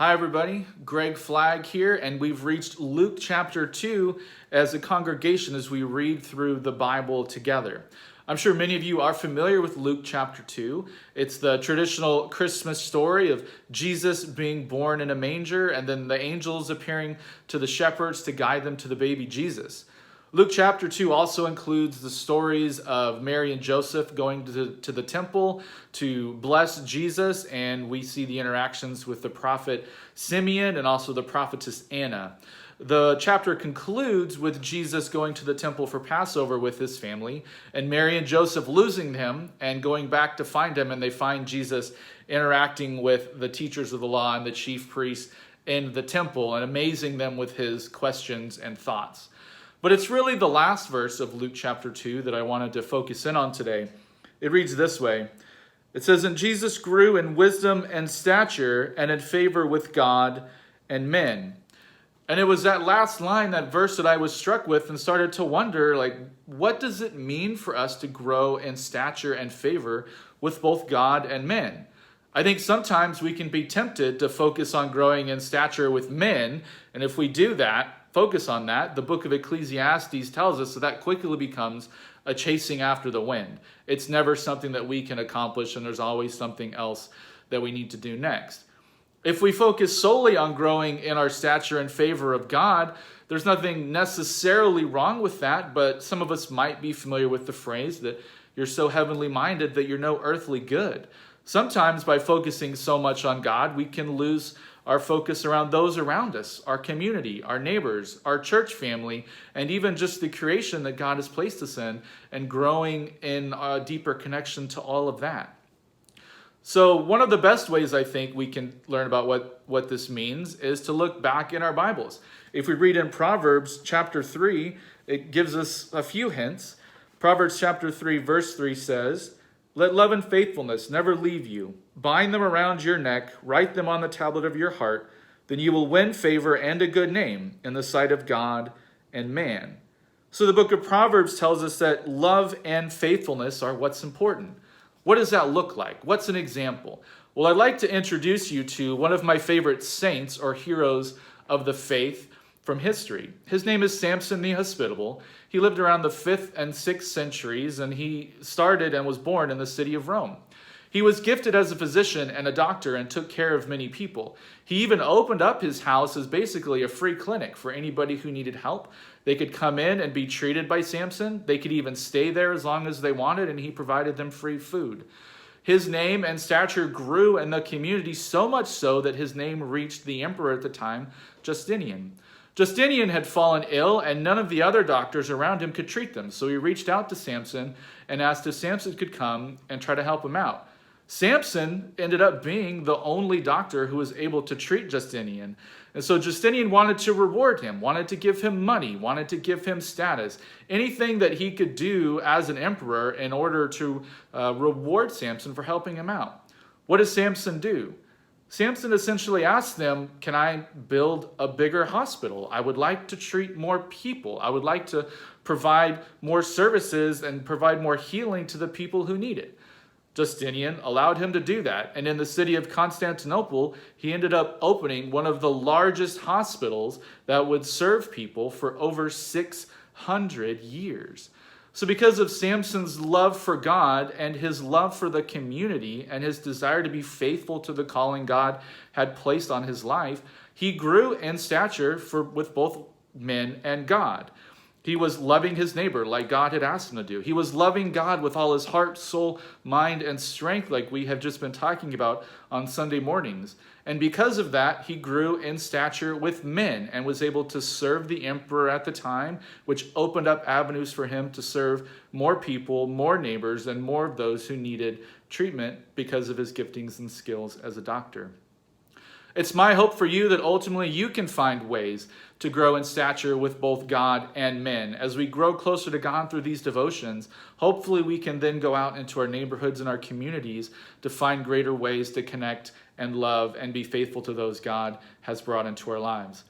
Hi everybody, Greg Flagg here, and we've reached Luke chapter 2 as a congregation as we read through the Bible together. I'm sure many of you are familiar with Luke chapter 2. It's the traditional Christmas story of Jesus being born in a manger and then the angels appearing to the shepherds to guide them to the baby Jesus. Luke chapter 2 also includes the stories of Mary and Joseph going to the temple to bless Jesus, and we see the interactions with the prophet Simeon and also the prophetess Anna. The chapter concludes with Jesus going to the temple for Passover with his family, and Mary and Joseph losing him and going back to find him, and they find Jesus interacting with the teachers of the law and the chief priests in the temple and amazing them with his questions and thoughts. But it's really the last verse of Luke chapter 2 that I wanted to focus in on today. It reads this way. It says, "And Jesus grew in wisdom and stature and in favor with God and men." And it was that last line, that verse, that I was struck with and started to wonder, what does it mean for us to grow in stature and favor with both God and men? I think sometimes we can be tempted to focus on growing in stature with men, and if we do that, focus on that, the book of Ecclesiastes tells us that quickly becomes a chasing after the wind. It's never something that we can accomplish, and there's always something else that we need to do next. If we focus solely on growing in our stature in favor of God, there's nothing necessarily wrong with that, but some of us might be familiar with the phrase that you're so heavenly minded that you're no earthly good. Sometimes by focusing so much on God, we can lose our focus around those around us, our community, our neighbors, our church family, and even just the creation that God has placed us in, and growing in a deeper connection to all of that. So one of the best ways I think we can learn about what this means is to look back in our Bibles. If we read in Proverbs chapter 3, it gives us a few hints. Proverbs chapter 3 verse 3 says, "Let love and faithfulness never leave you. Bind them around your neck, write them on the tablet of your heart. Then you will win favor and a good name in the sight of God and man." So the book of Proverbs tells us that love and faithfulness are what's important. What does that look like? What's an example? Well, I'd like to introduce you to one of my favorite saints or heroes of the faith from history. His name is Samson the Hospitable. He lived around the 5th and 6th centuries, and he started and was born in the city of Rome. He was gifted as a physician and a doctor and took care of many people. He even opened up his house as basically a free clinic for anybody who needed help. They could come in and be treated by Samson. They could even stay there as long as they wanted, and he provided them free food. His name and stature grew in the community, so much so that his name reached the emperor at the time, Justinian. Justinian had fallen ill, and none of the other doctors around him could treat them. So he reached out to Samson and asked if Samson could come and try to help him out. Samson ended up being the only doctor who was able to treat Justinian. And so Justinian wanted to reward him, wanted to give him money, wanted to give him status, anything that he could do as an emperor in order to reward Samson for helping him out. What does Samson do? Samson essentially asked them, "Can I build a bigger hospital? I would like to treat more people. I would like to provide more services and provide more healing to the people who need it." Justinian allowed him to do that, and in the city of Constantinople, he ended up opening one of the largest hospitals that would serve people for over 600 years. So because of Samson's love for God and his love for the community and his desire to be faithful to the calling God had placed on his life, he grew in stature with both men and God. He was loving his neighbor like God had asked him to do. He was loving God with all his heart, soul, mind, and strength, like we have just been talking about on Sunday mornings. And because of that, he grew in stature with men and was able to serve the emperor at the time, which opened up avenues for him to serve more people, more neighbors, and more of those who needed treatment because of his giftings and skills as a doctor. It's my hope for you that ultimately you can find ways to grow in stature with both God and men. As we grow closer to God through these devotions, hopefully we can then go out into our neighborhoods and our communities to find greater ways to connect and love and be faithful to those God has brought into our lives.